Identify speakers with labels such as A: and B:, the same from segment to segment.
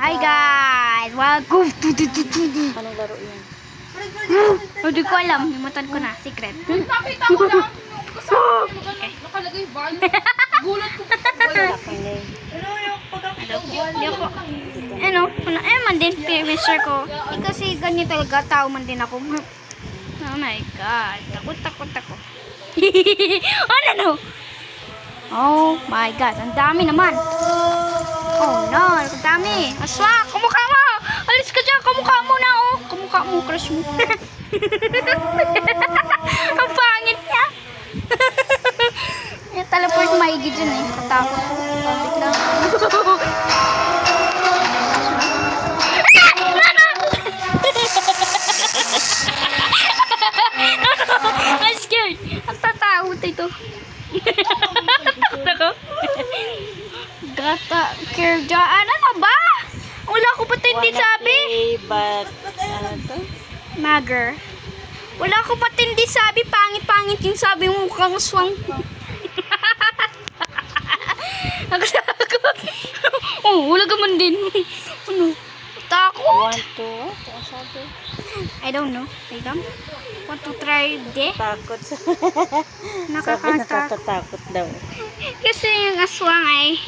A: Hi guys! Welcome to the
B: Anong laro yan?
A: Hindi ko alam. Limutan ko na. Secret.
C: Nakita ko lang. Nakalagay ban. Gulat ko.
A: Hindi ako. Ano? Man din. Mister ko. Kasi ganyan talaga. Tao man din ako. Oh my God. Takot ako. Ano? Oh my God. Ang dami naman. Oh no. Ang dami. Aswa. Kamukha mo. Alis ka dyan. Kamukha mo na oh. Kamukha mo. Crush mo. Ang pangit niya. Yung teleport maigi dyan eh. Katakot ko. Kapit lang. I'm scared. Ang tatakot ito. Ako. Gata. Kirjaan. Ano ba? Wala ko pati hindi sabi.
B: But, ano to?
A: Mager. Wala ko pati hindi sabi. Pangit-pangit yung sabi mo mukhang swang. Nakatakot. Oh, wala ka man din. Ano? Takot.
B: Want to? Ano sabi?
A: I don't know. Wait lang. Want to try de?
B: Takot sa... Sabi
A: Nakakatakot.
B: nakakatakot daw.
A: Kasi yung aswang ay...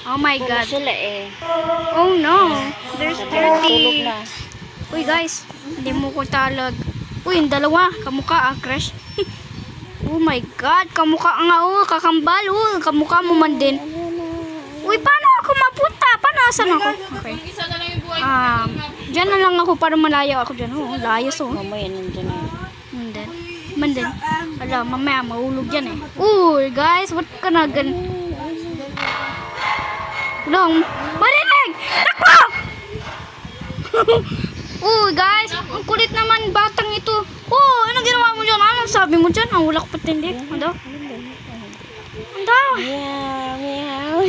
A: Oh my
B: Puro
A: God.
B: sila eh.
A: Oh no. There's
B: Tulog
A: 30.
B: na.
A: Uy guys. Hindi mo ko talag. Uy, yung dalawa. Kamukha ah, crush. Oh my God. Kamukha nga oh. Kakambal. Oh, kamukha mo man din. Uy, paano ako mapunta? Paano asan ako? Okay.
C: Isa na lang yung buhay.
A: Diyan na lang ako para malayo ako dyan. Oh, layas oh.
B: Mamaya nandyan na.
A: Mandin. Mandin. Ala, mamaya mahulog yan eh. Uy, guys, ba't ka na Long. Marinig! Takbo! Uy, guys, ang kulit naman batang ito. Oh, anong ginawa mo dyan? Anong sabi mo dyan? Ang wala ko patindig. Ano? Ano?
B: Meow, meow.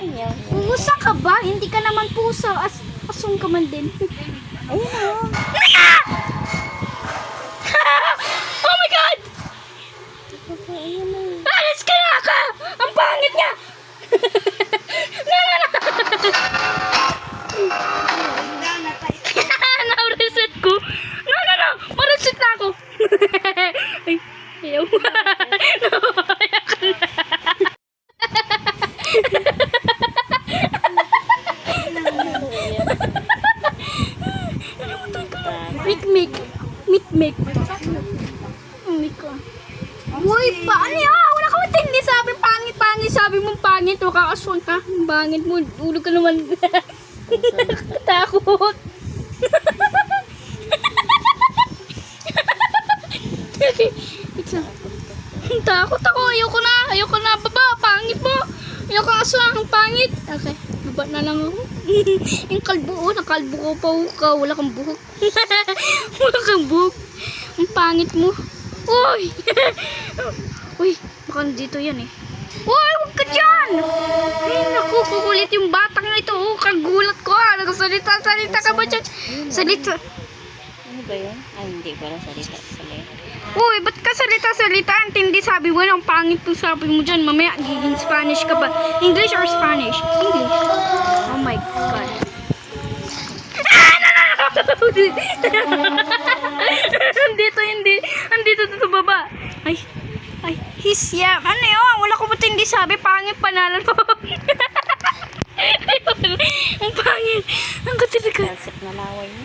B: Meow.
A: Pusa ka ba? Hindi ka naman pusa. Asong ka man din.
B: Ayun o.
A: Oh my God! Alis ka na ka! Ang pangit niya! Na-reset ko. No. Ma-reset na ako. Ay, ayaw. Ayaw ka na. Mikmik. Uy, paano yan? Wala ka matindi. Sabi pangit. Sabi mong pangit. O kakaswan ka. Ang bangit mo. Ulog ka naman. Takot. Okay. Takot ako. Ayoko na. Baba. Pangit mo. Ayoko aswang. Ang pangit. Okay. Baba na lang ako. Yung kalbo. Oh, nakalbo ko pa. Ka. Wala kang buhok. Wala kang buhok. Ang pangit mo. Uy! Uy, baka dito yan eh. Uy, huwag ka dyan! Ay, naku, kukulit yung batang na ito. Oh, kagulat ko ah. Nagsalita ka ba dyan? Salita.
B: Ano ba yun? Ay, hindi pala salita.
A: Uy, ba't ka salita? Ang tindi sabi mo. Ang pangit yung sabi mo dyan. Mamaya, giging Spanish ka ba? English or Spanish? English. Oh my God. Andito sa baba. Ay, hisya. Ano yun? Wala ko ba't hindi sabi. Pangit panalan mo. Ang pangit. Ang katiligan.
B: Kalsik na laway mo.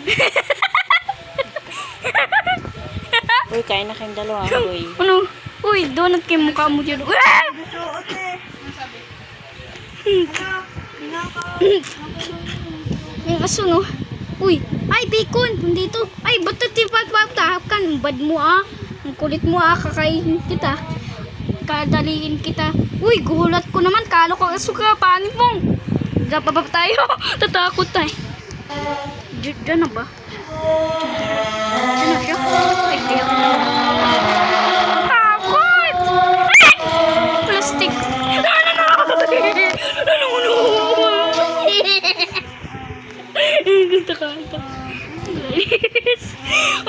B: Uy, kain na kayong dalawa. Uy.
A: Ano? Uy, donut kayo mukha mo dyan. Yung aso no? Uy, ay bacon, nandito. Ay, ba't tahap ka? Ang bad mo ah. Ang kulit mo ah, kakainin kita. Kadaliin kita. Uy, gulat ko naman. Kalo ka aso ka, pangit mo. Napababa tayo. Tatakot tayo. Diyan na ba? Diyan na siya? Ay, di ako. Takot! Plastic. Kanta.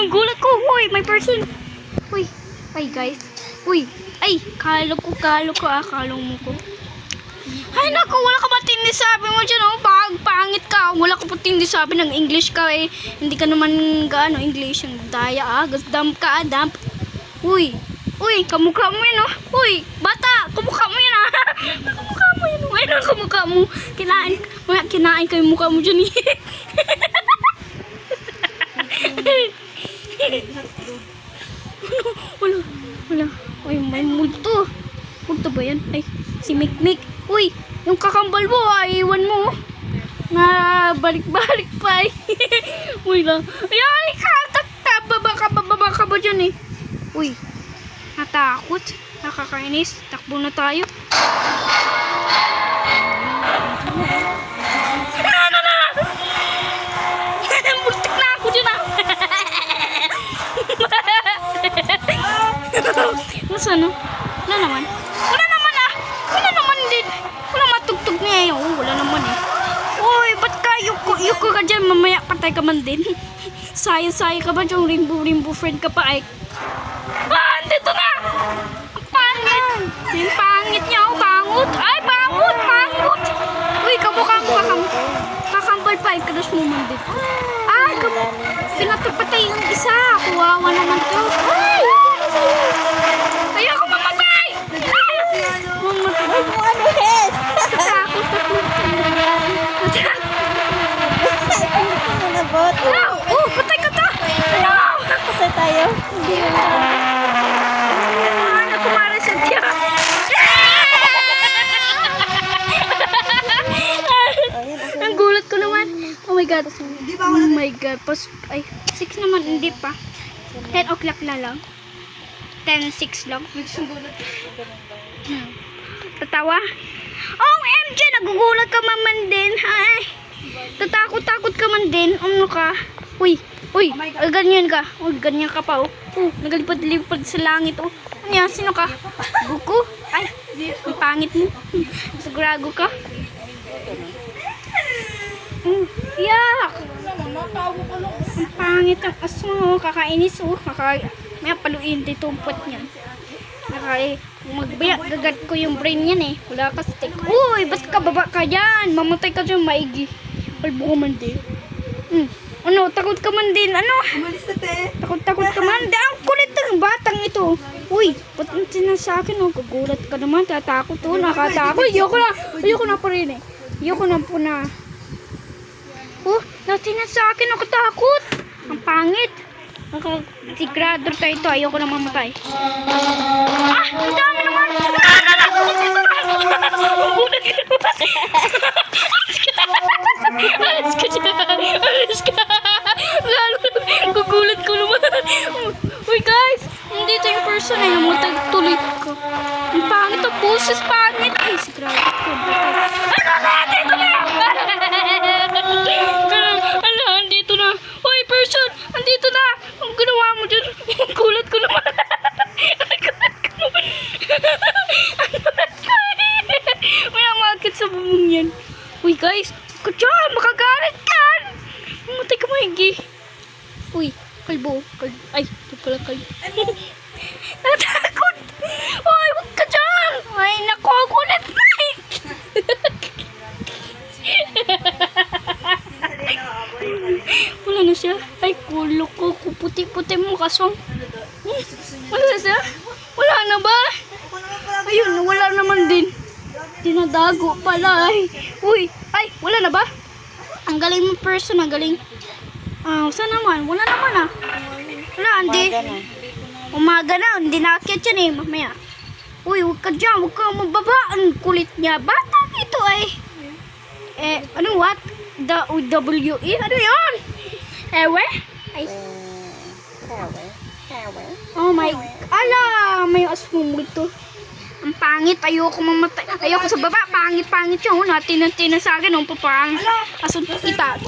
A: Ang gulat ko. Uy, may person. Uy. Ay, guys. Uy. Ay, kalo ko ah. Kalong mo ko. Ay naku, wala ka ba tindi sabi mo dyan, oh? Pangit ka. Wala ka pa tindi sabi ng English ka, eh. Hindi ka naman gaano English yung daya, ah. Dump ka, ah, dump. Uy, kamukha mo yun, oh. Uy, bata, kamukha mo yun, ah. Kamukha mo yun, oh. Ayun ang kamukha mo. Kinain ko yung mukha mo dyan, eh. Wala. Uy, may multo. Multo ba yan? Ay, si Mikmik. Uy, yung kakambal mo, iwan mo. Na balik-balik pa, eh. Uy lang. Ay, baba ka ba dyan, eh? Uy, natakot. Nakakainis. Takbo na tayo. Multik na ako dyan, ah. Nasaan, no? Wala naman. Wala naman din. Wala matugtog niya, eh. Oh, wala naman, eh. Uy, ba't ka? Yuko ka dyan. Mamaya patay ka man din. Sayang ka ba dyan? Rainbow friend ka pa, ay. Dito na! Ang pangit. Yung pangit niya, oh. Bangot. Ay, bangot. Uy, kamukha mo kakambal pa. Crush mo man din. Ay, pinatapatay yung isa. Kuwawa naman to. Ay! Ayoko mamatay! Mamatay. Takot ako. Oh, patay ka ta! No!
B: Patay tayo. Hindi yun.
A: Nakumara sa tiyan. Ang gulat ko naman. Oh my God. Oh my God. Ay, 6 naman. Hindi pa. 10 o'clock na lang. 10:06 lang. Tatawa? Oh, MJ! Nagugulat ka man din. Ay, tatakot ka man din. Ano ka? Uy, ganyan ka. Uy, ganyan ka pa, oh. Nagalipad-lipad sa langit, oh. Ano yan? Sino ka? Buko? Ay, ang pangit mo. Sigurado ka? Yak! Ang pangit ang aso, oh. Kakainis, oh. May paluin dito ang pot niyan. Magbiyak, gagat ko yung brain yan, eh. Wala ka stick. Uy, ba't ka baba ka dyan? Mamatay ka dyan, maigi. Palbo ka man din. Ano, takot ka man din. Ano?
C: Umalis na, te.
A: Takot ka man din. Ang kulit ng batang ito. Uy, ba't ang tinan sa akin, oh? Kagulat ka naman. Tatakot, oh. Nakatakot. Ayoko na pa rin, eh. Ayoko na po na. Oh, natinan sa akin. Nakatakot. Ang pangit. Sigurado tayo ito. Ayoko na mamatay. Ang dami naman. Alis ka. Lalo, gugulat ko naman. Uy guys, nandito yung person ay namatay tuloy ko. Ang pangit ang boses, pangit. Ay, sigurado ko. Dito na. Andito na. Uy, person, andito na. Ang ginawa mo dyan. Gulat ko naman. May amakit sa bubong yan. Uy guys, kutyan, makagalit ka. Mamatay ka maigi. Uy, kalbo. Ay, ito pala kalbo. Natakot. Uy, huwag ka dyan. Ay, naku, kulit na. Wala na siya. Ay, kulo ko. Puti-puti mo kasong. Wala na siya. Wala na ba? Ayun, wala naman din. Dinadago pala. Uy, ay, wala na ba? Ang galing mo person, ang galing. Saan naman? Wala naman, ah. Wala, hindi. Umaga na, hindi nakakit yan, eh. Mamaya. Uy, huwag ka dyan. Huwag ka mababa. Ang kulit niya. Batang ito, eh. Ano, what? W-E? Ano yan? Ewe? Ay. Oh my. Ala, may asmong ito. Ang pangit. Ayoko mamatay. Ayoko sa baba. Pangit yun. Natin sa akin. Ang papang. Asun kita.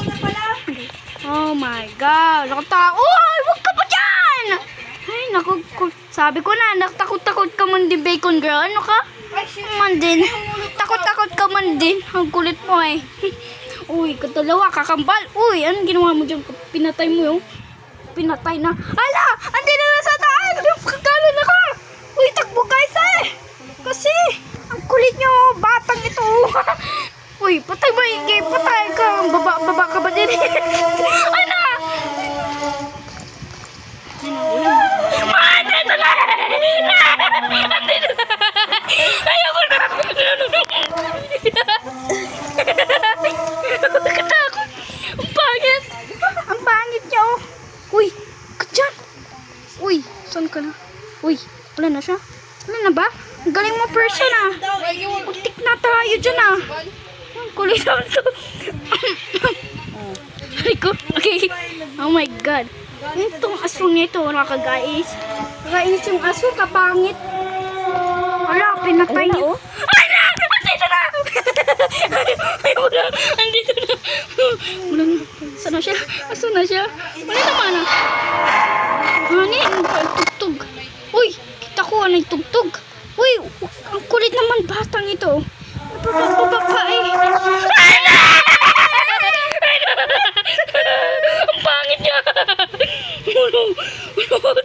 A: Oh my God. Uy, huwag ka pa dyan. Ay, naku. Sabi ko na, takot ka man din, bacon girl. Ano ka? Man din. Takot ka man din. Ang kulit mo, eh. Uy, katalawa, kakambal. Uy, anong ginawa mo dyan? Pinatay mo yung. Pinatay na. Ala! Andin na sa taas! Kagalo na ka! Uy, takbo guys, eh! Kasi, ang kulit. kulit niyo, batang ito. Uy, patay ba? Patay ka. Baba ka ba din? Ay na! Dito na! Dito na! Ayoko na! Nakatakot! Ang pangit! Ang pangit niya, oh! Uy! Katyan! Uy! Saan ka na? Uy! Wala na siya? Wala na ba? Ang galing mo person, ah! Pagtik na tayo dyan, ah! Ang kulit naman to! Ay ko! Okay! Oh my God! Itong asong nito, guys. Kainis yung aso, kapangit. Wala, pinatay niyo. Ay na! Andito na! Ay, wala. Andito na. Wala na. Saan na siya? Asan na siya? Wala naman ah. Hani, tugtog. Uy, kita ko anong tugtog. Uy, ang kulit naman batang ito. Baba pa eh. Ay na! Ang pangit niya.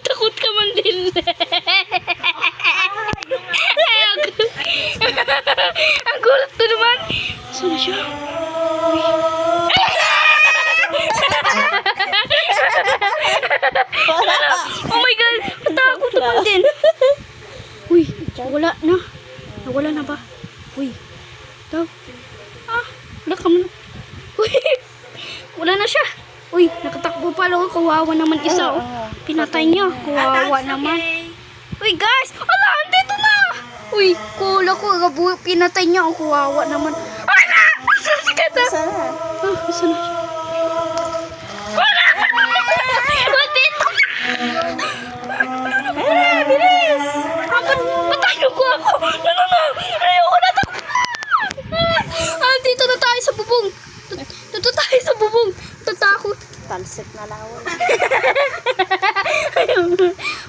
A: Takot ka man din. Ang gulat to naman. Saan na siya? Uy. Oh my God. Takot naman din. Uy, wala na. Nawala na ba? Uy. Daw. Wala ka muna. Uy. Wala na siya. Uy, nakatakbo pala. Kawawa naman isa. Oh. Pinatay niya. Kawawa naman. Uy, guys. Ala, andito na. Uy, kula ko. Pinatay niya. Ang kawawa naman. Ay na! Sikat na.
B: Sana.
A: Isa na siya. Wala! Dito na!
B: Bilis!
A: Patay ko ako. No. Ayoko na. Dito na tayo sa bubong. Dito tayo sa bubong. Tatakot.
B: Talsik na lawal.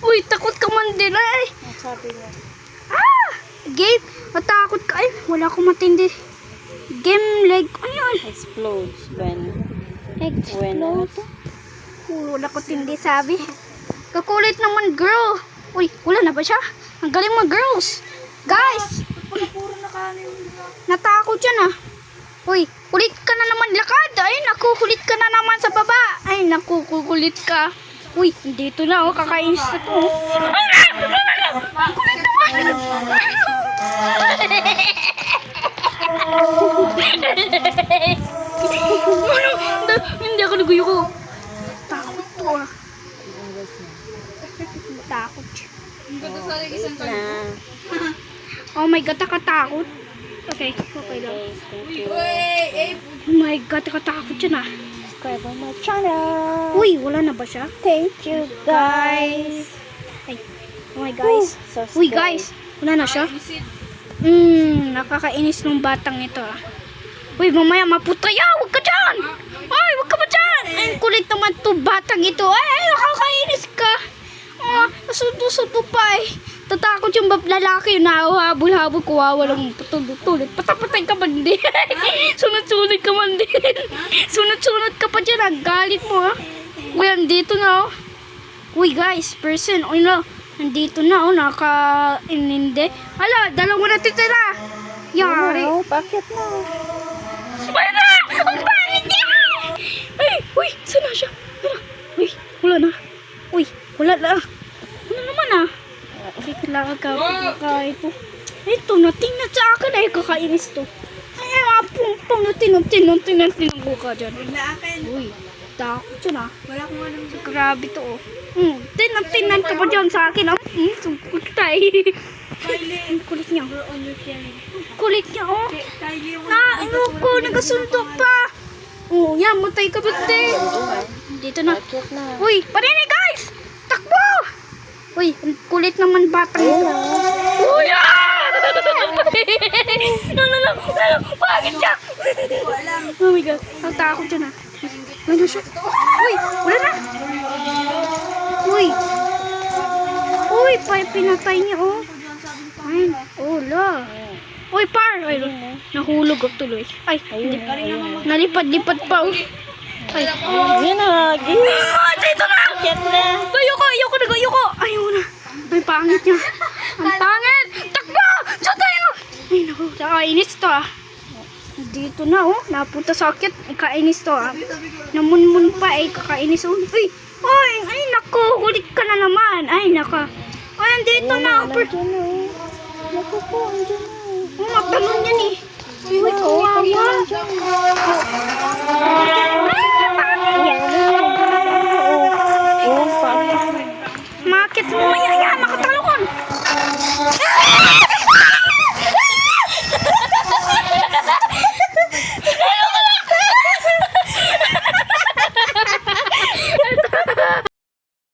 A: Uy, takot ka man din. Ay.
B: Ang sabi niya.
A: Game. Matakot ka. Ay, wala akong matindi. Game leg. Ano yun?
B: Explodes when
A: Explode. Wala ko tindi sabi. Kakulit naman girl. Uy, wala na ba siya? Ang galing mga girls. Guys. Natakot yan ah. Uy, kulit ka na naman lakad. Ay, naku, kulit ka na naman sa baba. Ay, naku, kulit ka. Uy, dito na oh, kakainis na to. Kulit naman. Hindi ako naguyo ko. Takot to ah. Takot siya.
C: Ang ganda sa isang
B: na.
A: Oh my God, nakatakot. Okay lang.
C: Uy,
A: Oh my God, nakatakot siya na.
B: Subscribe on my channel.
A: Uy, wala na ba siya?
B: Thank you guys.
A: Ay, oh my guys.
B: So
A: Uy
B: scary.
A: guys, wala na siya? Nakakainis ng batang ito ah. Uy, mamaya maputay ah, huwag ka dyan! Ay, huwag ka ba dyan? Ay, kulit naman to batang ito. Ay, nakakainis ka. Nasundo-sundo pa eh. Tatakot yung lalaki yung nahabol-habol, kuwawa lang patulot-tulot. Patapatay ka man din. Sunod-sunod ka man din. Sunod-sunod ka pa dyan, ang galit mo ha. Uy, andito na oh. Uy guys, person, uy no. Nandito na oh, naka-ininde. Hala, dalawa na titira. Yari.
B: Wow, bakit na?
A: Wala na! Ang pangit niya! Ay, uy, saan na siya? Uy, wala na. Uy, wala na. Wala naman ah. Bigla ka ito. Ito, natingnan sa akin ay kakainis to. Ay, mga pung tinan ko ka dyan. Uy, takot yun ah.
C: Wala akong alam.
A: Grabe to oh. Tinan ka pa dyan sa akin ah. Sungkot tayo. Ang kulit niya. Kulit niya oh. Ano ko, nagasundo pa. Oh, yan, matay ka ba din? Dito na.
B: Bakit na?
A: Uy, panini guys! Takbo! Uy, ang kulit naman batang ito. Uy, No, bakit siya? Oh my God, ang takot siya na. Wala siya. Uy, wala na. Uy, pinatay niya oh. Ay, la. Uy, par! Ay, nahulog ako tuloy. Ay, hindi. Nalipad-lipad pa oh. Ay,
B: Yan na lagi.
A: dito na!
B: Bakit na?
A: Ayoko. Ayaw na. Ay, pangit niya. Ang pangit! Takbo! Diyan tayo! Ay, naku. Nakainis to ah. Dito na oh. Napunta sa akit. Kainis to ah. Namunmun pa eh. Kakainis oh. Uy! Ay! Ay, naku. Kulit ka na naman. Ay, naka. Ay, andito na.
B: Nandiyan na eh. Naku po, andyan na eh.
A: Oh, matalon yan eh. Uy,
B: Oo,
A: kawawa.
B: andyan na.